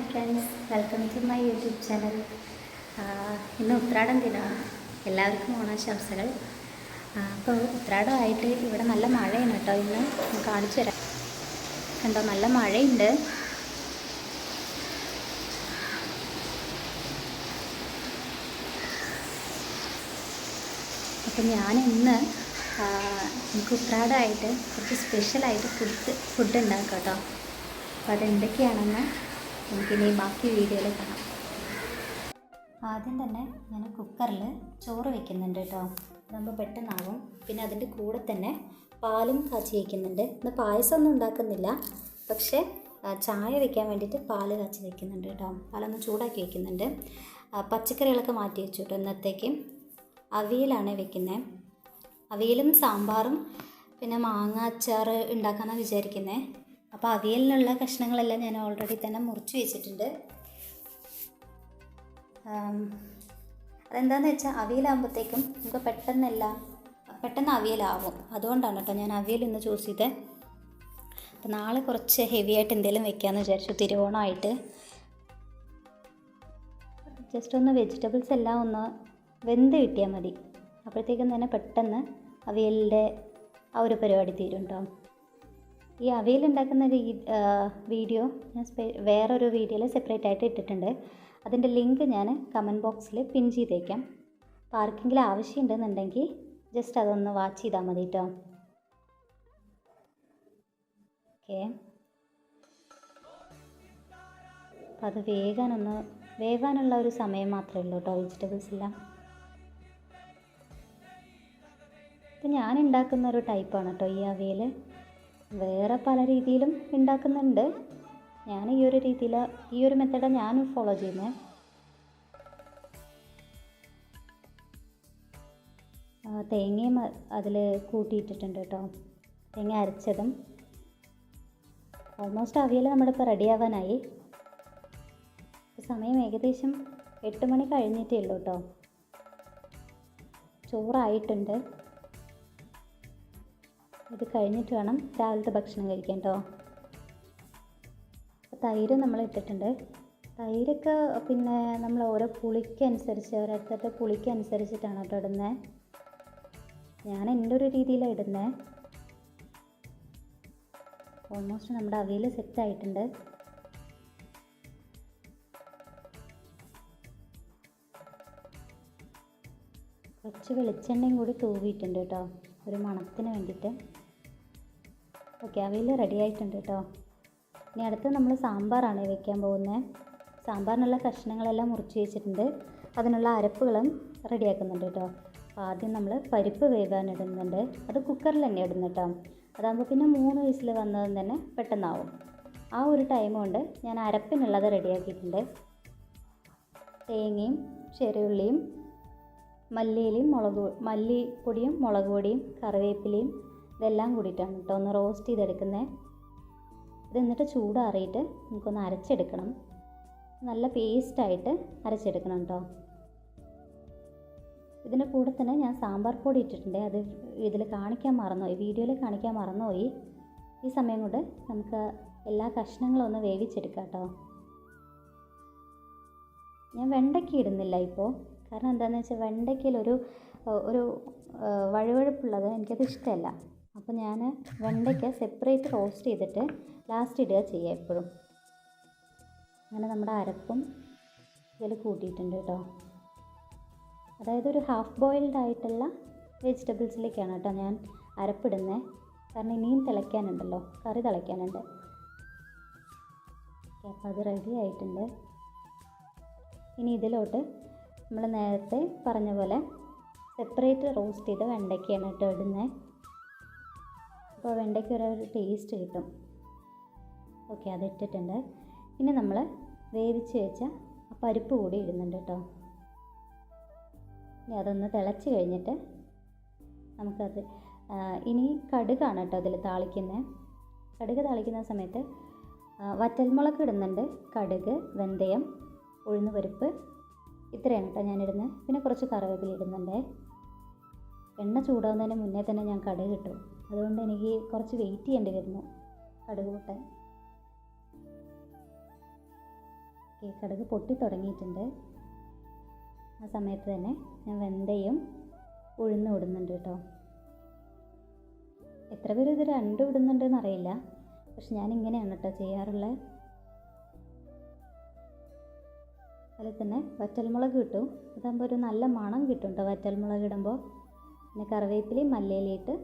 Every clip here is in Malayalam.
Friends, welcome to my YouTube channel. ഇന്ന് ഉത്രാടം ദിനമാണ്. എല്ലാവർക്കും ഓണാശംസകൾ. അപ്പോൾ ഉത്രാടമായിട്ട് ഇവിടെ നല്ല മഴയാണ് കേട്ടോ. ഇന്ന് കാണിച്ചു തരാം. കണ്ടോ, നല്ല മഴയുണ്ട്. അപ്പം ഞാനിന്ന് നമുക്ക് ഉത്രാടമായിട്ട് കുറച്ച് സ്പെഷ്യലായിട്ട് ഫുഡ് ഉണ്ടാക്കാം കേട്ടോ. അപ്പോൾ അതെന്തൊക്കെയാണെന്ന് നമുക്കിനി ബാക്കി വീഡിയോയിൽ കാണാം. ആദ്യം തന്നെ ഞാൻ കുക്കറിൽ ചോറ് വയ്ക്കുന്നുണ്ട് കേട്ടോ. അതാകുമ്പോൾ പെട്ടെന്നാവും. പിന്നെ അതിൻ്റെ കൂടെ തന്നെ പാലും കാച്ചി വയ്ക്കുന്നുണ്ട്. ഇന്ന് പായസമൊന്നും ഉണ്ടാക്കുന്നില്ല, പക്ഷേ ചായ വയ്ക്കാൻ വേണ്ടിയിട്ട് പാല് കാച്ചി വയ്ക്കുന്നുണ്ട് കേട്ടോ. പാലൊന്ന് ചൂടാക്കി വയ്ക്കുന്നുണ്ട്. പച്ചക്കറികളൊക്കെ മാറ്റി വെച്ചു കേട്ടോ. ഇന്നത്തേക്ക് അവിയലാണ് വെക്കുന്നത്. അവിയലും സാമ്പാറും പിന്നെ മാങ്ങ അച്ചാർ ഉണ്ടാക്കാമെന്നാണ് വിചാരിക്കുന്നത്. അപ്പോൾ അവിയലിനുള്ള കഷ്ണങ്ങളെല്ലാം ഞാൻ ഓൾറെഡി തന്നെ മുറിച്ച് വെച്ചിട്ടുണ്ട്. അതെന്താണെന്ന് വെച്ചാൽ അവിയലാകുമ്പോഴത്തേക്കും നമുക്ക് പെട്ടെന്ന് അവിയലാവും. അതുകൊണ്ടാണ് കേട്ടോ ഞാൻ അവിയൽ ഇന്ന് ചൂസ് ചെയ്തത്. അപ്പോൾ നാളെ കുറച്ച് ഹെവി ആയിട്ട് എന്തെങ്കിലും വെക്കാമെന്ന് വിചാരിച്ചു. തിരുവോണമായിട്ട് ജസ്റ്റ് ഒന്ന് വെജിറ്റബിൾസ് എല്ലാം ഒന്ന് വെന്ത് കിട്ടിയാൽ മതി. അപ്പോഴത്തേക്കും തന്നെ പെട്ടെന്ന് അവിയലിൻ്റെ ആ ഒരു പരിപാടി തീരും കേട്ടോ. ഈ അവിയൽ ഉണ്ടാക്കുന്ന വീഡിയോ ഞാൻ വേറൊരു വീഡിയോയിൽ സെപ്പറേറ്റ് ആയിട്ട് ഇട്ടിട്ടുണ്ട്. അതിൻ്റെ ലിങ്ക് ഞാൻ കമൻറ്റ് ബോക്സിൽ പിൻ ചെയ്തേക്കാം. അപ്പോൾ ആർക്കെങ്കിലും ആവശ്യമുണ്ടെന്നുണ്ടെങ്കിൽ ജസ്റ്റ് അതൊന്ന് വാച്ച് ചെയ്താൽ മതി കേട്ടോ. ഓക്കെ, അപ്പോൾ അത് വേവാനുള്ള ഒരു സമയം മാത്രമേ ഉള്ളൂ കേട്ടോ. വെജിറ്റബിൾസ് എല്ലാം ഇത് ഞാൻ ഉണ്ടാക്കുന്ന ഒരു ടൈപ്പാണ് കേട്ടോ ഈ അവിയൽ. വേറെ പല രീതിയിലും ഉണ്ടാക്കുന്നുണ്ട്. ഞാൻ ഈ ഒരു മെത്തേഡാണ് ഞാൻ ഫോളോ ചെയ്യുന്നത്. തേങ്ങയും അതിൽ കൂട്ടിയിട്ടിട്ടുണ്ട് കേട്ടോ. തേങ്ങ അരച്ചതും. ഓൾമോസ്റ്റ് അവിയൽ നമ്മളിപ്പോൾ റെഡിയാവാനായി. സമയം ഏകദേശം 8 മണി കഴിഞ്ഞിട്ടേ ഉള്ളൂ കേട്ടോ. ചോറായിട്ടുണ്ട്. ഇത് കഴിഞ്ഞിട്ട് വേണം രാവിലത്തെ ഭക്ഷണം കഴിക്കാൻ കേട്ടോ. തൈര് നമ്മൾ ഇട്ടിട്ടുണ്ട്. തൈരൊക്കെ പിന്നെ നമ്മൾ ഓരോ പുളിക്കനുസരിച്ച് ഓരോരുത്തരുടെ പുളിക്കനുസരിച്ചിട്ടാണ് കേട്ടോ ഇടുന്നത്. ഞാൻ എൻ്റെ ഒരു രീതിയിലാണ് ഇടുന്നത്. ഓൾമോസ്റ്റ് നമ്മുടെ അവിയൽ സെറ്റായിട്ടുണ്ട്. കുറച്ച് വെളിച്ചെണ്ണയും കൂടി തൂവിയിട്ടുണ്ട് കേട്ടോ, ഒരു മണത്തിന് വേണ്ടിയിട്ട്. ഓക്കെ, അവിയൽ റെഡി ആയിട്ടുണ്ട് കേട്ടോ. ഇനി അടുത്ത് നമ്മൾ സാമ്പാറാണ് വെക്കാൻ പോകുന്നത്. സാമ്പാറിനുള്ള കഷ്ണങ്ങളെല്ലാം മുറിച്ച് വെച്ചിട്ടുണ്ട്. അതിനുള്ള അരപ്പുകളും റെഡിയാക്കുന്നുണ്ട് കേട്ടോ. അപ്പോൾ ആദ്യം നമ്മൾ പരിപ്പ് വേവാൻ ഇടുന്നുണ്ട്. അത് കുക്കറിൽ തന്നെ ഇടുന്നു കേട്ടോ. അതാകുമ്പോൾ പിന്നെ 3 വിസിൽ വന്നതും തന്നെ പെട്ടെന്നാവും. ആ ഒരു ടൈം കൊണ്ട് ഞാൻ അരപ്പിനുള്ളത് റെഡിയാക്കിയിട്ടുണ്ട്. തേങ്ങയും ചെറിയുള്ളിയും മല്ലിപ്പൊടിയും മുളക് പൊടിയും കറിവേപ്പിലയും ഇതെല്ലാം കൂടിയിട്ടാണ് കേട്ടോ ഒന്ന് റോസ്റ്റ് ചെയ്തെടുക്കുന്നത്. ഇത് എന്നിട്ട് ചൂടാറിയിട്ട് നമുക്കൊന്ന് അരച്ചെടുക്കണം. നല്ല പേസ്റ്റായിട്ട് അരച്ചെടുക്കണം കേട്ടോ. ഇതിൻ്റെ കൂടെ തന്നെ ഞാൻ സാമ്പാർ പൊടി ഇട്ടിട്ടുണ്ട്. അത് ഇതിൽ കാണിക്കാൻ മറന്നുപോയി, വീഡിയോയിൽ കാണിക്കാൻ മറന്നുപോയി. ഈ സമയം കൊണ്ട് നമുക്ക് എല്ലാ കഷ്ണങ്ങളും ഒന്ന് വേവിച്ചെടുക്കാം കേട്ടോ. ഞാൻ വെണ്ടയ്ക്ക ഇടുന്നില്ല ഇപ്പോൾ. കാരണം എന്താണെന്ന് വെച്ചാൽ വെണ്ടയ്ക്കയിൽ ഒരു വഴുവഴുപ്പുള്ളത് എനിക്കത് ഇഷ്ടമല്ല. അപ്പോൾ ഞാൻ വെണ്ടയ്ക്ക സെപ്പറേറ്റ് റോസ്റ്റ് ചെയ്തിട്ട് ലാസ്റ്റ് ഇടുക ചെയ്യുക എപ്പോഴും. അങ്ങനെ നമ്മുടെ അരപ്പും ഇതിൽ കൂട്ടിയിട്ടുണ്ട് കേട്ടോ. അതായത് ഒരു ഹാഫ് ബോയിൽഡ് ആയിട്ടുള്ള വെജിറ്റബിൾസിലേക്കാണ് കേട്ടോ ഞാൻ അരപ്പിടുന്നത്. കാരണം ഇനിയും തിളയ്ക്കാനുണ്ടല്ലോ, കറി തിളയ്ക്കാനുണ്ട്. അപ്പോൾ അത് റെഡി ആയിട്ടുണ്ട്. ഇനി ഇതിലോട്ട് നമ്മൾ നേരത്തെ പറഞ്ഞ പോലെ സെപ്പറേറ്റ് റോസ്റ്റ് ചെയ്ത വെണ്ടയ്ക്കയാണ് കേട്ടോ ഇടുന്നത്. അപ്പോൾ വെണ്ടയ്ക്ക് ഒരു ടേസ്റ്റ് കിട്ടും. ഓക്കെ, അതിട്ടിട്ടുണ്ട്. ഇനി നമ്മൾ വേവിച്ച് വെച്ച ആ പരിപ്പ് കൂടി ഇടുന്നുണ്ട് കേട്ടോ. ഇനി അതൊന്ന് തിളച്ച് കഴിഞ്ഞിട്ട് നമുക്കത് ഇനി കടുകാണ് കേട്ടോ അതിൽ താളിക്കുന്നത്. കടുക് താളിക്കുന്ന സമയത്ത് വറ്റൽമുളക് ഇടുന്നുണ്ട്. കടുക്, വെന്തയം, ഉഴുന്നുപരിപ്പ്, ഇത്രയാണ് കേട്ടോ ഞാനിടുന്നത്. പിന്നെ കുറച്ച് കറിവേപ്പില ഇടുന്നുണ്ട്. എണ്ണ ചൂടാവുന്നതിന് മുന്നേ തന്നെ ഞാൻ കടുക് ഇട്ടു. അതുകൊണ്ട് എനിക്ക് കുറച്ച് വെയിറ്റ് ചെയ്യേണ്ടി വരുന്നു കടുക് പൊട്ടാൻ. ഈ കടുക് പൊട്ടി തുടങ്ങിയിട്ടുണ്ട്. ആ സമയത്ത് തന്നെ ഞാൻ വെന്തയും ഉഴുന്നും ഇടുന്നുണ്ട് കേട്ടോ. എത്ര പേര് ഇത് രണ്ടും ഇടുന്നുണ്ടെന്ന് അറിയില്ല, പക്ഷെ ഞാനിങ്ങനെയാണ് കേട്ടോ ചെയ്യാറുള്ളത്. അതിൽ തന്നെ വറ്റൽമുളക് കിട്ടും, അതാകുമ്പോൾ ഒരു നല്ല മണം കിട്ടും കേട്ടോ വറ്റൽമുളക് ഇടുമ്പോൾ. പിന്നെ കറിവേപ്പിലയും മല്ലിയിലയിട്ട്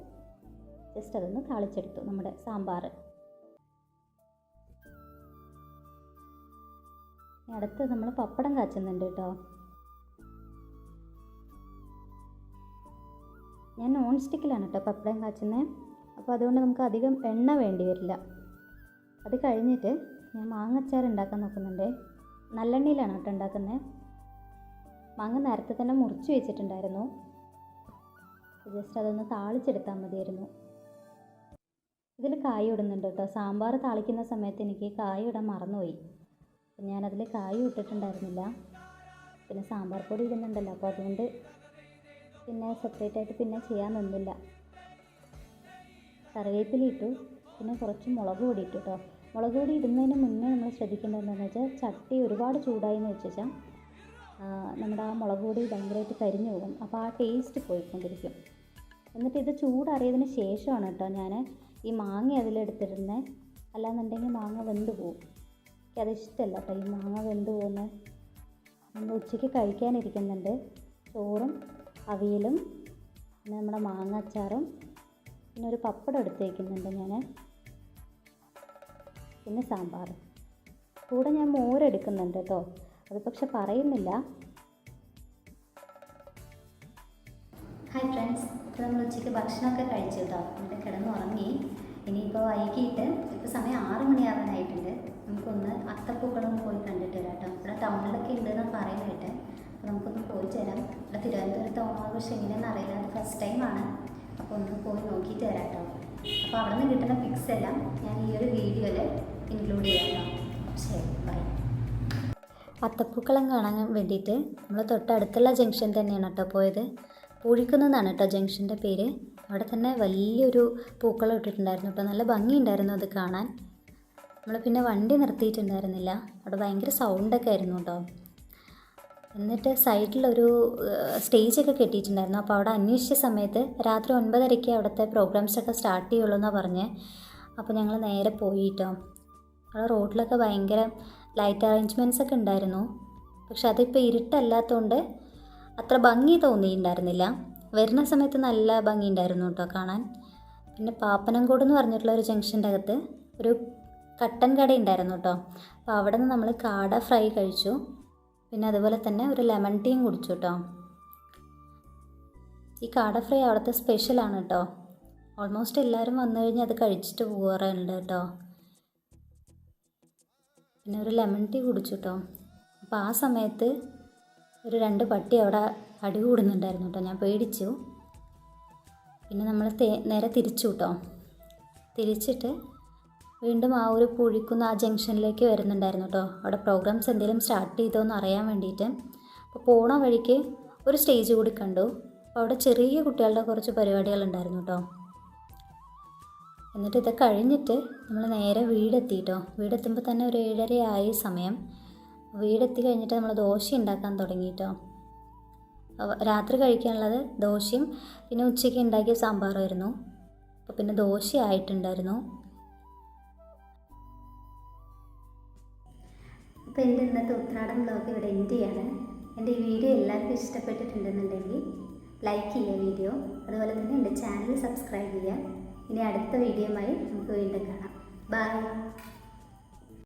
ജസ്റ്റ് അതൊന്ന് താളിച്ചെടുത്തു നമ്മുടെ സാമ്പാർ. അടുത്ത് നമ്മൾ പപ്പടം കാച്ചുന്നുണ്ട് കേട്ടോ. ഞാൻ നോൺ സ്റ്റിക്കിലാണ് കേട്ടോ പപ്പടം കാച്ചുന്നത്, അപ്പോൾ അതുകൊണ്ട് നമുക്ക് അധികം എണ്ണ വേണ്ടി വരില്ല. അത് കഴിഞ്ഞിട്ട് ഞാൻ മാങ്ങച്ചാർ ഉണ്ടാക്കാൻ നോക്കുന്നുണ്ട്. നല്ലെണ്ണയിലാണ് കേട്ടോ ഉണ്ടാക്കുന്നത്. മാങ്ങ നേരത്തെ തന്നെ മുറിച്ച് വെച്ചിട്ടുണ്ടായിരുന്നു, ജസ്റ്റ് അതൊന്ന് താളിച്ചെടുത്താൽ മതിയായിരുന്നു. ഇതിൽ കായ ഇടുന്നുണ്ട് കേട്ടോ. സാമ്പാർ താളിക്കുന്ന സമയത്ത് എനിക്ക് കായ ഇടാൻ മറന്നുപോയി, അപ്പം ഞാനതിൽ കായ ഇട്ടിട്ടുണ്ടായിരുന്നില്ല. പിന്നെ സാമ്പാർ പൊടി ഇടുന്നുണ്ടല്ലോ, അപ്പോൾ അതുകൊണ്ട് പിന്നെ സെപ്പറേറ്റ് ആയിട്ട് പിന്നെ ചെയ്യാൻ നിന്നില്ല. കറിവേപ്പില ഇട്ടു, പിന്നെ കുറച്ച് മുളക് പൊടി ഇട്ടു കേട്ടോ. മുളക് പൊടി ഇടുന്നതിന് മുന്നേ നമ്മൾ ശ്രദ്ധിക്കേണ്ടത് എന്താണെന്ന് വെച്ചാൽ ചട്ടി ഒരുപാട് ചൂടായി എന്ന് വെച്ചാൽ നമ്മുടെ ആ മുളക് പൊടി ഭയങ്കരമായിട്ട് കരിഞ്ഞു പോകും, അപ്പോൾ ആ ടേസ്റ്റ് പോയിക്കൊണ്ടിരിക്കും. എന്നിട്ട് ഇത് ചൂടറിയതിന് ശേഷമാണ് കേട്ടോ ഞാൻ ഈ മാങ്ങ അതിലെടുത്തിരുന്നത്, അല്ലാന്നുണ്ടെങ്കിൽ മാങ്ങ വെന്ത് പോകും. എനിക്കത് ഇഷ്ടമല്ല കേട്ടോ ഈ മാങ്ങ വെന്ത് പോകുന്നത്. നമ്മൾ ഉച്ചയ്ക്ക് കഴിക്കാനിരിക്കുന്നുണ്ട് ചോറും അവിയലും പിന്നെ നമ്മുടെ മാങ്ങ അച്ചാറും പിന്നെ ഒരു പപ്പടം എടുത്ത് വയ്ക്കുന്നുണ്ട് ഞാൻ, പിന്നെ സാമ്പാർ. കൂടെ ഞാൻ മോരെടുക്കുന്നുണ്ട് കേട്ടോ, അത് പക്ഷെ പറയുന്നില്ല. ഹായ് ഫ്രണ്ട്സ്, ഇപ്പോൾ നമ്മൾ ഉച്ചയ്ക്ക് ഭക്ഷണമൊക്കെ കഴിച്ചു കേട്ടോ. എന്നിട്ട് കിടന്നുറങ്ങി. ഇനിയിപ്പോൾ വൈകിട്ട് ഇപ്പോൾ സമയം 6 മണിയാവാനായിട്ടുണ്ട്. നമുക്കൊന്ന് അത്തപ്പൂക്കളം പോയി കണ്ടിട്ട് വരാം കേട്ടോ. ഇവിടെ ടൗണിലൊക്കെ ഉണ്ടെന്ന് പറയുന്നത്, അപ്പോൾ നമുക്കൊന്ന് പോയി തരാം. ഇവിടെ തിരുവനന്തപുരത്ത് ഓണാഘോഷം എങ്ങനെയാണെന്ന് അറിയില്ല, അത് ഫസ്റ്റ് ടൈമാണ്. അപ്പോൾ ഒന്ന് പോയി നോക്കിയിട്ട് വരാം കേട്ടോ. അപ്പോൾ അവിടെ നിന്ന് കിട്ടുന്ന പിക്സ് എല്ലാം ഞാൻ ഈ ഒരു വീഡിയോയിൽ ഇൻക്ലൂഡ് ചെയ്യാം കേട്ടോ. ശരി, ബൈ. അത്തപ്പൂക്കളം കാണാൻ വേണ്ടിയിട്ട് നമ്മൾ തൊട്ടടുത്തുള്ള ജംഗ്ഷൻ തന്നെയാണ് കേട്ടോ പോയത്. പൂഴിക്കുന്നാണ് കേട്ടോ ജംഗ്ഷൻ്റെ പേര്. അവിടെ തന്നെ വലിയൊരു പൂക്കളം ഇട്ടിട്ടുണ്ടായിരുന്നു കേട്ടോ, നല്ല ഭംഗിയുണ്ടായിരുന്നു അത് കാണാൻ. നമ്മൾ പിന്നെ വണ്ടി നിർത്തിയിട്ടുണ്ടായിരുന്നില്ല, അവിടെ ഭയങ്കര സൗണ്ടൊക്കെ ആയിരുന്നു കേട്ടോ. എന്നിട്ട് സൈഡിലൊരു സ്റ്റേജൊക്കെ കെട്ടിയിട്ടുണ്ടായിരുന്നു. അപ്പോൾ അവിടെ അന്വേഷിച്ച സമയത്ത് രാത്രി 9:30 അവിടുത്തെ പ്രോഗ്രാംസൊക്കെ സ്റ്റാർട്ട് ചെയ്യുള്ളൂ എന്നാണ് പറഞ്ഞത്. അപ്പോൾ ഞങ്ങൾ നേരെ പോയിട്ടോ. അവിടെ റോഡിലൊക്കെ ഭയങ്കര ലൈറ്റ് അറേഞ്ച്മെൻറ്റ്സ് ഒക്കെ ഉണ്ടായിരുന്നു, പക്ഷെ അതിപ്പോൾ ഇരുട്ടല്ലാത്തതുകൊണ്ട് അത്ര ഭംഗി തോന്നിയിട്ടുണ്ടായിരുന്നില്ല. വരുന്ന സമയത്ത് നല്ല ഭംഗി ഉണ്ടായിരുന്നു കേട്ടോ കാണാൻ. പിന്നെ പാപ്പനംകോട് എന്ന് പറഞ്ഞിട്ടുള്ള ഒരു ജംഗ്ഷൻ്റെ അകത്ത് ഒരു കട്ടൻ കട ഉണ്ടായിരുന്നു കേട്ടോ. അപ്പോൾ അവിടെ നിന്ന് നമ്മൾ കാട ഫ്രൈ കഴിച്ചു, പിന്നെ അതുപോലെ തന്നെ ഒരു ലെമൺ ടീയും കുടിച്ചു കേട്ടോ. ഈ കാട ഫ്രൈ അവിടുത്തെ സ്പെഷ്യലാണ് കേട്ടോ. ഓൾമോസ്റ്റ് എല്ലാവരും വന്നു കഴിഞ്ഞാൽ അത് കഴിച്ചിട്ട് പോകാറുണ്ട് കേട്ടോ. പിന്നെ ഒരു ലെമൺ ടീ കുടിച്ചു കേട്ടോ. അപ്പോൾ ആ സമയത്ത് ഒരു 2 പട്ടി അവിടെ അടി കൂടുന്നുണ്ടായിരുന്നു കേട്ടോ. ഞാൻ പേടിച്ചു. പിന്നെ നമ്മൾ നേരെ തിരിച്ചു കേട്ടോ. തിരിച്ചിട്ട് വീണ്ടും ആ ഒരു പൂഴിക്കുന്ന ആ ജംഗ്ഷനിലേക്ക് വരുന്നുണ്ടായിരുന്നു കേട്ടോ. അവിടെ പ്രോഗ്രാംസ് എന്തെങ്കിലും സ്റ്റാർട്ട് ചെയ്തോന്ന് അറിയാൻ വേണ്ടിയിട്ട്. അപ്പോൾ പോണ വഴിക്ക് ഒരു സ്റ്റേജ് കൂടി കണ്ടു. അപ്പോൾ അവിടെ ചെറിയ കുട്ടികളുടെ കുറച്ച് പരിപാടികളുണ്ടായിരുന്നു കേട്ടോ. എന്നിട്ട് ഇത് കഴിഞ്ഞിട്ട് നമ്മൾ നേരെ വീടെത്തി കേട്ടോ. വീടെത്തുമ്പോൾ തന്നെ ഒരു 7:30 ആയി സമയം. വീടെത്തി കഴിഞ്ഞിട്ട് നമ്മൾ ദോശ ഉണ്ടാക്കാൻ തുടങ്ങി കേട്ടോ. രാത്രി കഴിക്കാനുള്ളത് ദോശയും പിന്നെ ഉച്ചയ്ക്ക് ഉണ്ടാക്കിയ സാമ്പാറുമായിരുന്നു. അപ്പോൾ പിന്നെ ദോശ ആയിട്ടുണ്ടായിരുന്നു. അപ്പോൾ എൻ്റെ ഇന്നത്തെ ഉത്രാടം വ്ലോഗ് ഇവിടെ എൻഡ് ചെയ്യാണ്. എൻ്റെ ഈ വീഡിയോ എല്ലാവർക്കും ഇഷ്ടപ്പെട്ടിട്ടുണ്ടെന്നുണ്ടെങ്കിൽ ലൈക്ക് ചെയ്യുക വീഡിയോ, അതുപോലെ തന്നെ എൻ്റെ ചാനൽ സബ്സ്ക്രൈബ് ചെയ്യുക. ഇനി അടുത്ത വീഡിയോയുമായി നമുക്ക് വീണ്ടും കാണാം. ബൈ.